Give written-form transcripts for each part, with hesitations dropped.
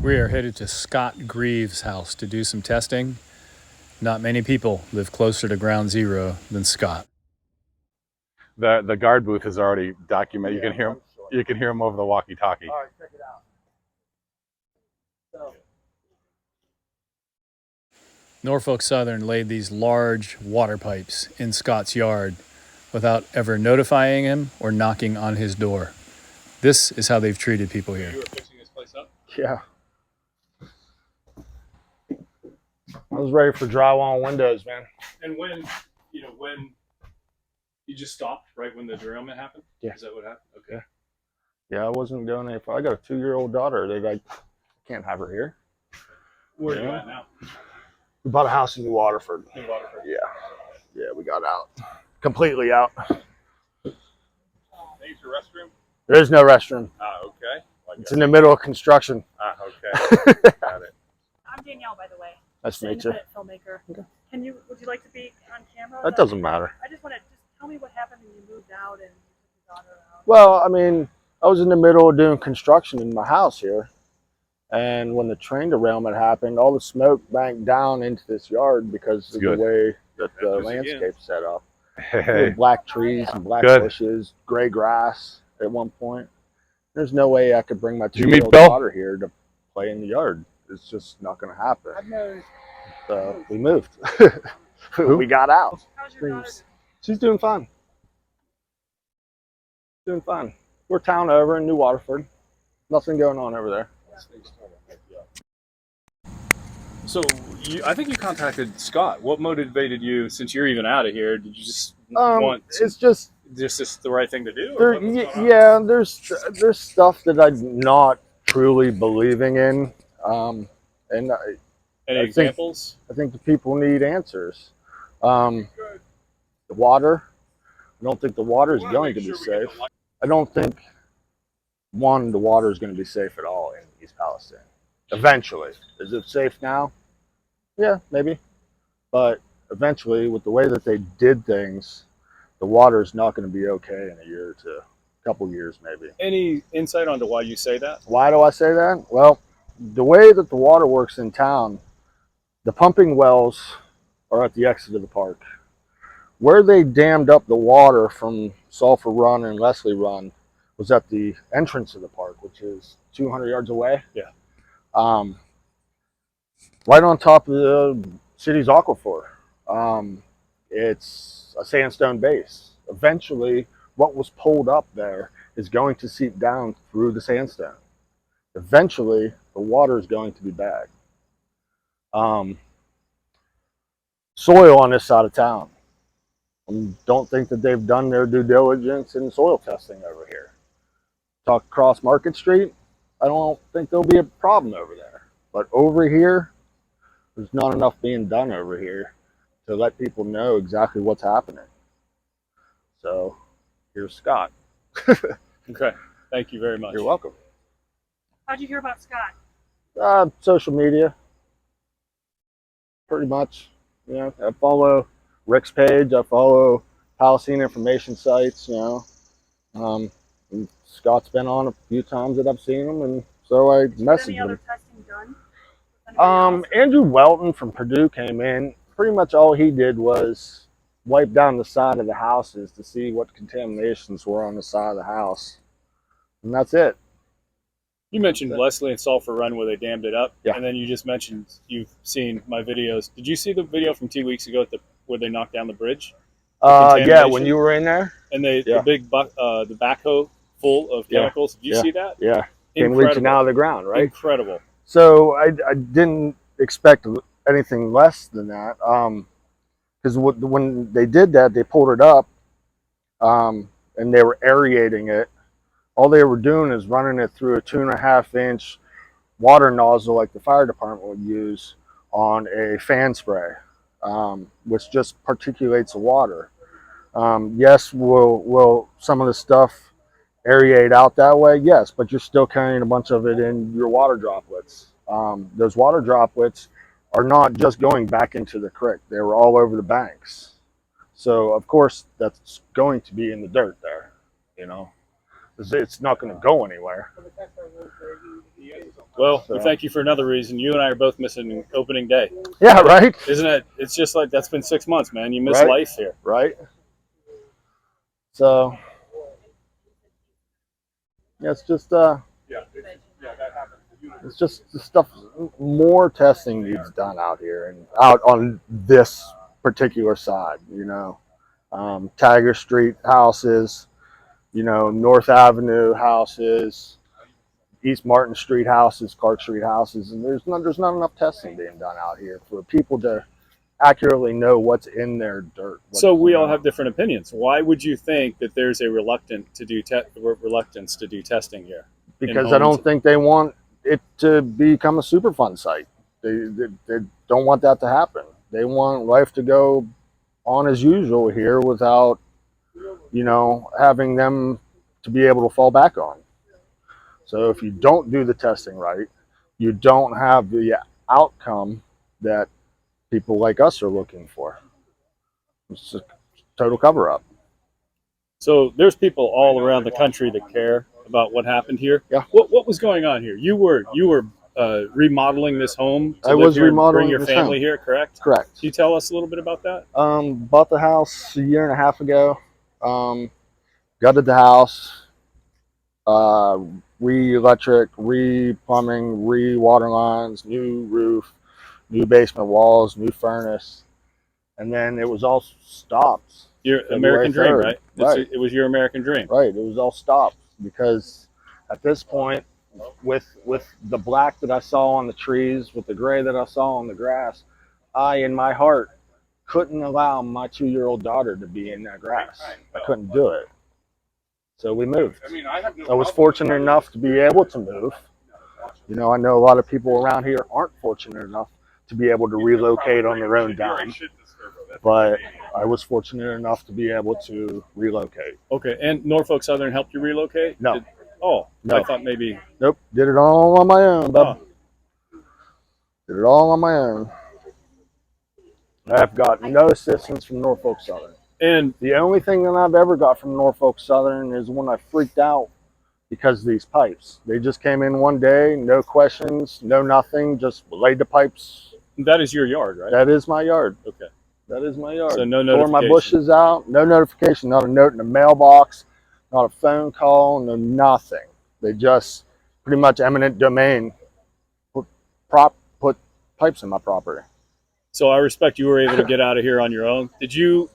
We are headed to Scott Greaves' house to do some testing. Not many people live closer to ground zero than Scott. The guard booth is already documented. You can hear him. You can hear him over the walkie-talkie. All right, check it out. So, Norfolk Southern laid these large water pipes in Scott's yard without ever notifying him or knocking on his door. This is how they've treated people here. You were fixing this place up? yeah. I was ready for drywall and windows, man. And when you just stopped right when the derailment happened? Yeah. Is that what happened? Okay. Yeah, I wasn't doing it. I got a 2-year-old daughter. They like can't have her here. Where are you at now? We bought a house in New Waterford. In Waterford. Yeah, we got out. Completely out. Use your restroom? There is no restroom. Ah, okay. It's in the middle of construction. Ah, okay. Got it. I'm Danielle, by the way. Nice to meet you. Independent filmmaker. Okay. Would you like to be on camera? That doesn't matter. I just want to tell me what happened when you moved out and you took your daughter out. Well, I mean, I was in the middle of doing construction in my house here. And when the train derailment happened, all the smoke banked down into this yard because of the way that the landscape's set up. Hey. Black trees and black bushes, gray grass at one point. There's no way I could bring my 2-year-old daughter here to play in the yard. It's just not going to happen. So we moved. We got out. How's your daughter? She's doing fine. Doing fine. We're town over in New Waterford. Nothing going on over there. So I think you contacted Scott. What motivated you, since you're even out of here? Did you just want? It's just this the right thing to do? Yeah, there's stuff that I'm not truly believing in, and Any examples? I think the people need answers. The water. I don't think the water is going to be safe. I don't think the water is going to be safe at all in East Palestine. Eventually, is it safe now? Yeah, maybe. But eventually, with the way that they did things, the water is not going to be okay in a year or two, a couple years maybe. Any insight onto why you say that? Why do I say that? Well, the way that the water works in town, the pumping wells are at the exit of the park. Where they dammed up the water from Sulphur Run and Leslie Run was at the entrance of the park, which is 200 yards away. Yeah. Right on top of the city's aquifer. It's a sandstone base. Eventually, what was pulled up there is going to seep down through the sandstone. Eventually, the water is going to be bagged. Soil on this side of town. Don't think that they've done their due diligence in soil testing over here. Talk across Market Street, I don't think there'll be a problem over there. But over here, there's not enough being done over here to let people know exactly what's happening. So, here's Scott. Okay, thank you very much. You're welcome. How'd you hear about Scott? Social media, pretty much. You know, I follow Rick's page. I follow Palestine information sites. You know, and Scott's been on a few times that I've seen him, and so I messaged Any other him. testing done? Andrew Welton from Purdue came in. Pretty much all he did was wipe down the side of the houses to see what contaminations were on the side of the house, and that's it. You mentioned Leslie and Sulphur Run where they dammed it up, Yeah. And then you just mentioned you've seen my videos. Did you see the video from 2 weeks ago where they knocked down the bridge? Yeah, when you were in there, and the big the backhoe full of chemicals. Did you see that? Yeah, came leaching out of the ground, right? Incredible. So I didn't expect anything less than that, because when they did that, they pulled it up, and they were aerating it. All they were doing is running it through a 2.5-inch water nozzle like the fire department would use on a fan spray, which just particulates the water. Yes, will some of the stuff aerate out that way? Yes, but you're still carrying a bunch of it in your water droplets. Those water droplets are not just going back into the creek. They were all over the banks. So, of course, that's going to be in the dirt there, you know. It's not going to go anywhere. Well, So. we thank you for another reason. You and I are both missing opening day. Yeah, right. Isn't it? It's just like that's been 6 months, man. You miss Right. life here. Right. So yeah, it's just the stuff. More testing needs done out here and out on this particular side. Tiger Street houses, North Avenue houses, East Martin Street houses, Clark Street houses, and there's not enough testing being done out here for people to accurately know what's in their dirt. So we all have different opinions. Why would you think that there's a reluctance to do testing here? Because I don't think they want it to become a Superfund site. They don't want that to happen. They want life to go on as usual here without, having them to be able to fall back on. So if you don't do the testing right, you don't have the outcome that people like us are looking for. It's a total cover-up. So there's people all around the country that care about what happened here. Yeah. What was going on here? You were remodeling this home to I live was here and remodeling bring your this family home. here, correct? Correct. Can you tell us a little bit about that? Bought the house a year and a half ago. Gutted the house. Re-electric, re-plumbing, re-water lines, new roof, new basement walls, new furnace. And then it was all stopped. Your American dream, right? Right. It was your American dream. Right. It was all stopped because at this point, with the black that I saw on the trees, with the gray that I saw on the grass, I, in my heart, couldn't allow my 2-year-old daughter to be in that grass. I couldn't do it. So we moved. I was fortunate enough to be able to move. I know a lot of people around here aren't fortunate enough to be able to relocate on their own dime. But I was fortunate enough to be able to relocate. Okay, and Norfolk Southern helped you relocate? No. No. I thought maybe. Nope, did it all on my own, bub. Did it all on my own. I've got no assistance from Norfolk Southern. And the only thing that I've ever got from Norfolk Southern is when I freaked out because of these pipes. They just came in one day, no questions, no nothing, just laid the pipes. That is your yard, right? That is my yard. Okay. That is my yard. So no notification. Tore my bushes out, no notification, not a note in the mailbox, not a phone call, no nothing. They just pretty much eminent domain put pipes in my property. So I respect you were able to get out of here on your own. Did you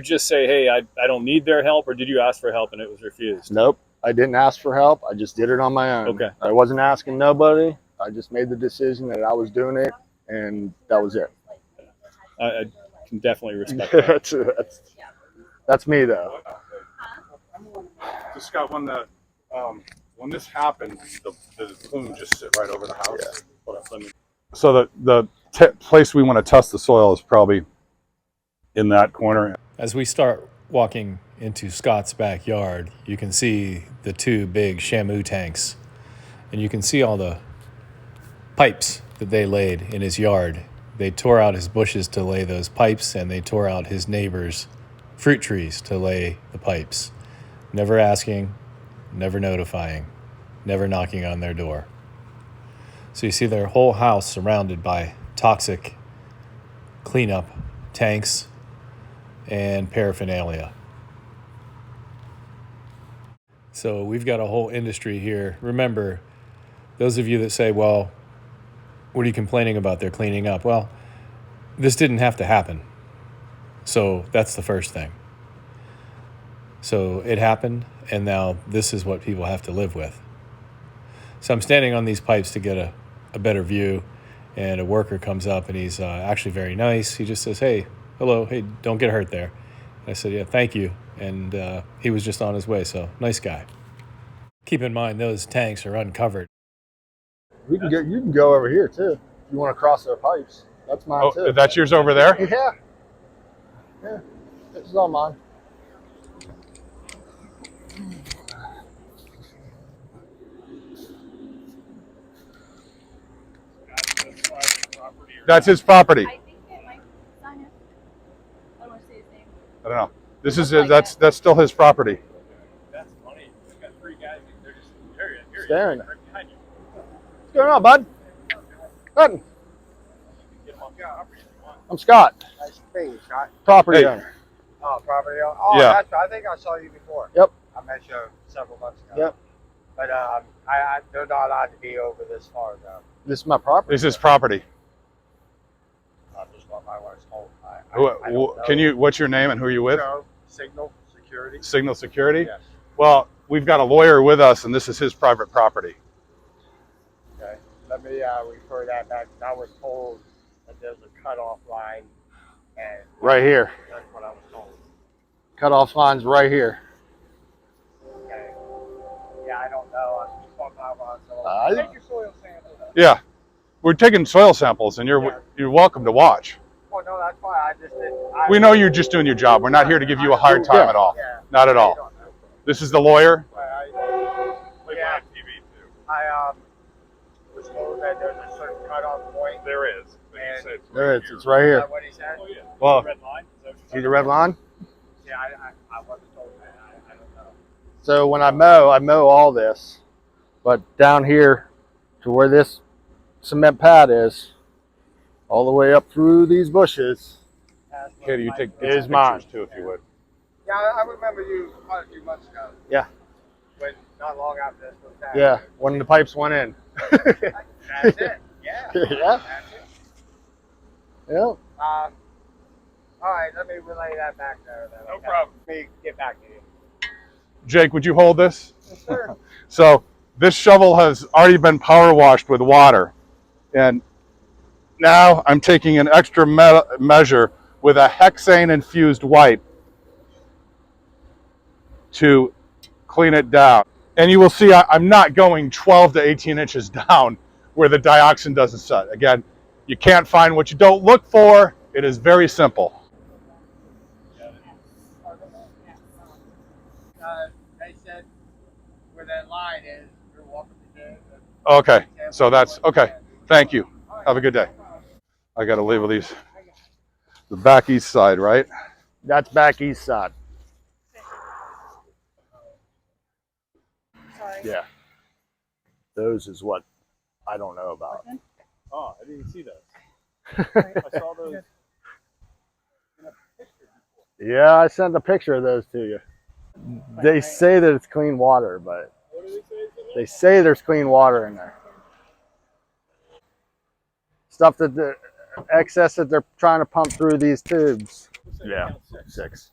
just say, hey, I don't need their help, or did you ask for help and it was refused? Nope. I didn't ask for help. I just did it on my own. Okay. I wasn't asking nobody. I just made the decision that I was doing it, and that was it. I can definitely respect that. That's me, though. So Scott, when this happened, the plume just sit right over the house. Yeah. So the place we want to test the soil is probably in that corner. As we start walking into Scott's backyard, you can see the 2 big Shamu tanks, and you can see all the pipes that they laid in his yard. They tore out his bushes to lay those pipes, and they tore out his neighbor's fruit trees to lay the pipes. Never asking, never notifying, never knocking on their door. So you see their whole house surrounded by toxic cleanup tanks and paraphernalia. So we've got a whole industry here. Remember, those of you that say, well, what are you complaining about? They're cleaning up. Well, this didn't have to happen. So that's the first thing. So it happened, and now this is what people have to live with. So I'm standing on these pipes to get a better view, and a worker comes up, and he's actually very nice. He just says, hey, hello, hey, don't get hurt there. I said, yeah, thank you. And he was just on his way, so nice guy. Keep in mind, those tanks are uncovered. You can go over here, too, if you want to cross their pipes. That's mine, too. That's yours over there? Yeah. Yeah, this is all mine. That's his property. I think it might be on his. I don't want to say his name. I don't know. This is that's still his property. That's funny. We've got 3 guys. They're just staring. right behind you. going on, bud? Nothing. I'm Scott, Nice to meet you, Scott. property Hey. owner. Oh, property owner. Oh, Yeah. that's right. I think I saw you before. Yep. I met you several months ago. Yep. But they're not allowed to be over this far, though. This is my property. This is property. Just what my wife's told. Can you? What's your name and who are you with? Signal Security. Signal Security. Yes. Well, we've got a lawyer with us, and this is his private property. Okay. Let me refer that back. I was told that there's a cutoff line, and Right here. that's what I was told. Cutoff line's right here. Okay. Yeah, I don't know. I'm just talking about I- take your soil sample. Yeah, we're taking soil samples, and you're welcome to watch. Oh no, that's fine. I just didn't. We know you're just doing your job. We're not here to give you a hard time Yeah. at all. Yeah. Not at all. This is the lawyer. Yeah. TV too. I was told that there's a certain cutoff point. There is. And There it is. It's right is here. that what he said? Well, See the red line? Yeah, I wasn't told that. I don't know. So when I mow all this, but down here to where this cement pad is, all the way up through these bushes, Katie, you take It is some mine. pictures too, if you would. Yeah, I remember you quite a few months ago. Yeah. When not long after this was happened. yeah, when the pipes went in. That's it. Yeah. Yeah. That's it. Yeah. All right, let me relay that back there. Then. No problem. Let me get back to you. Jake, would you hold this? Yes, sir. So this shovel has already been power washed with water, and now I'm taking an extra measure with a hexane infused wipe to clean it down. And you will see I'm not going 12 to 18 inches down where the dioxin doesn't set. Again, you can't find what you don't look for. It is very simple. They said where that line is, you're welcome to do it. Okay, so that's okay. Thank you. Have a good day. I got to label these. The back east side, right? That's back east side. Sorry. Yeah. Those is what I don't know about. Oh, I didn't see that. Right. I saw those. Yeah, I sent a picture of those to you. They say that it's clean water, but they say there's clean water in there. Stuff that the excess that they're trying to pump through these tubes. Yeah, 6.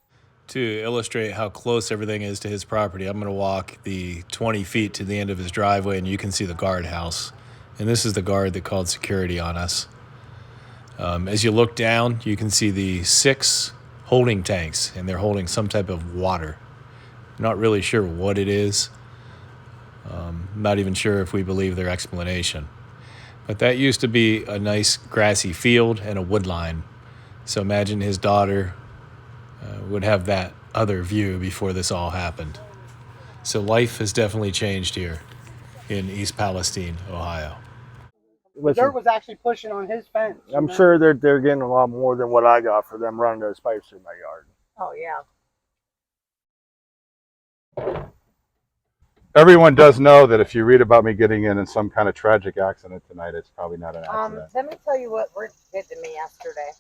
To illustrate how close everything is to his property, I'm going to walk the 20 feet to the end of his driveway, and you can see the guardhouse. And this is the guard that called security on us. As you look down, you can see the 6 holding tanks, and they're holding some type of water. Not really sure what it is. Not even sure if we believe their explanation. But that used to be a nice grassy field and a wood line. So imagine his daughter would have that other view before this all happened. So life has definitely changed here in East Palestine, Ohio. The dirt was actually pushing on his fence. I'm sure they're getting a lot more than what I got for them running those pipes through my yard. Oh, yeah. Everyone does know that if you read about me getting in some kind of tragic accident tonight, it's probably not an accident. Let me tell you what Rick did to me yesterday.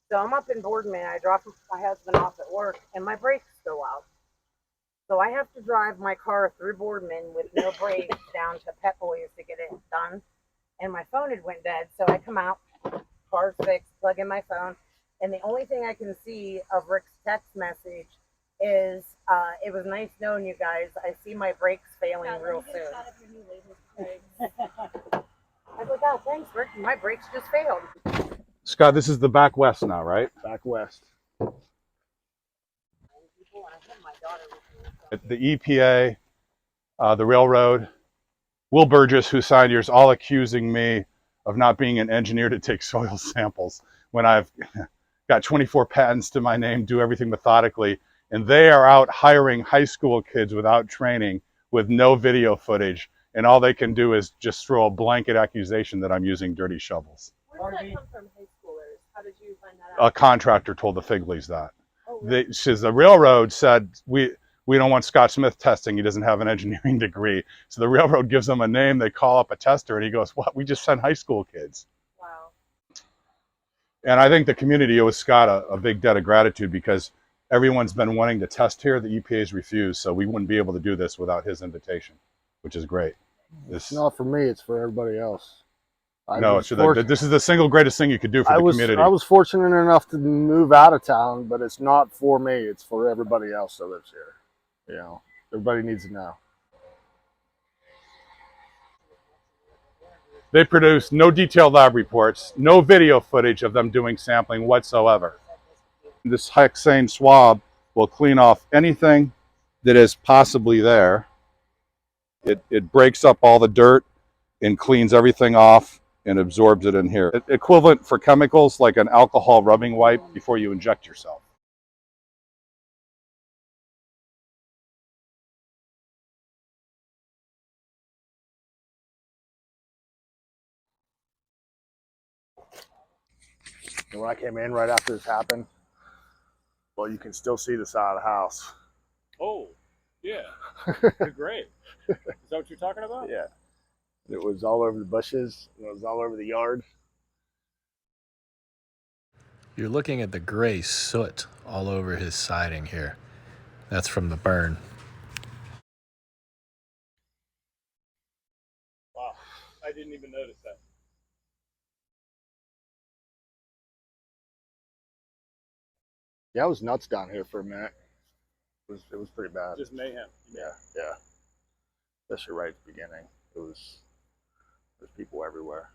So I'm up in Boardman. I drop my husband off at work, and my brakes go out. So I have to drive my car through Boardman with no brakes down to Pet Boys to get it done. And my phone had went dead, so I come out, car's fixed, plug in my phone, and the only thing I can see of Rick's text message is, it was nice knowing you guys. I see my brakes failing real soon. I was like, oh, thanks, Rick. My brakes just failed. Scott, this is the back west now, right? Back west. The EPA, the railroad, Will Burgess, who signed yours, all accusing me of not being an engineer to take soil samples when I've got 24 patents to my name, do everything methodically, and they are out hiring high school kids without training with no video footage, and all they can do is just throw a blanket accusation that I'm using dirty shovels. Where did that come from, high schoolers? How did you find that out? A contractor told the Figleys that. The railroad said, we we don't want Scott Smith testing. He doesn't have an engineering degree. So the railroad gives him a name. They call up a tester and he goes, what? We just sent high school kids. Wow. And I think the community owes Scott a big debt of gratitude because everyone's been wanting to test here. The EPA's refused. So we wouldn't be able to do this without his invitation, which is great. It's not for me, it's for everybody else. This is the single greatest thing you could do for the community. I was fortunate enough to move out of town, but it's not for me. It's for everybody else that lives here. You know, everybody needs to know. They produce no detailed lab reports, no video footage of them doing sampling whatsoever. This hexane swab will clean off anything that is possibly there. It breaks up all the dirt and cleans everything off and absorbs it in here. Equivalent for chemicals like an alcohol rubbing wipe before you inject yourself. And when I came in right after this happened, well, you can still see the side of the house. Oh, yeah. Great. Is that what you're talking about? Yeah. It was all over the bushes. It was all over the yard. You're looking at the gray soot all over his siding here. That's from the burn. Wow. I didn't even notice that. Yeah, it was nuts down here for a minute. It was pretty bad. Just mayhem. Yeah. Especially right at the beginning. There's people everywhere.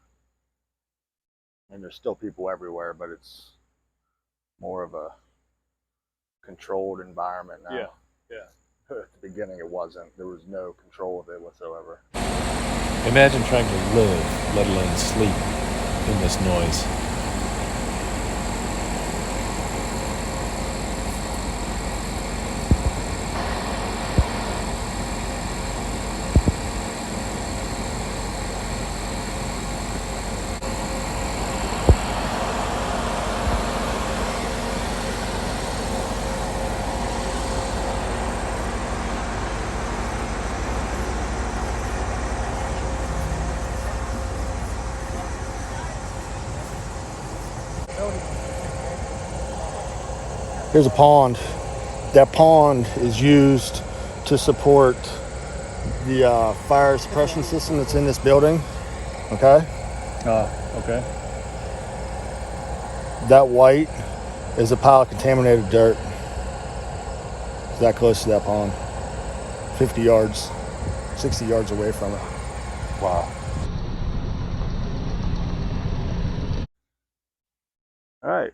And there's still people everywhere, but it's more of a controlled environment now. Yeah. At the beginning it wasn't. There was no control of it whatsoever. Imagine trying to live, let alone sleep, in this noise. Here's a pond. That pond is used to support the fire suppression system that's in this building. Okay? Okay. That white is a pile of contaminated dirt. It's that close to that pond. 50 yards, 60 yards away from it. Wow. All right.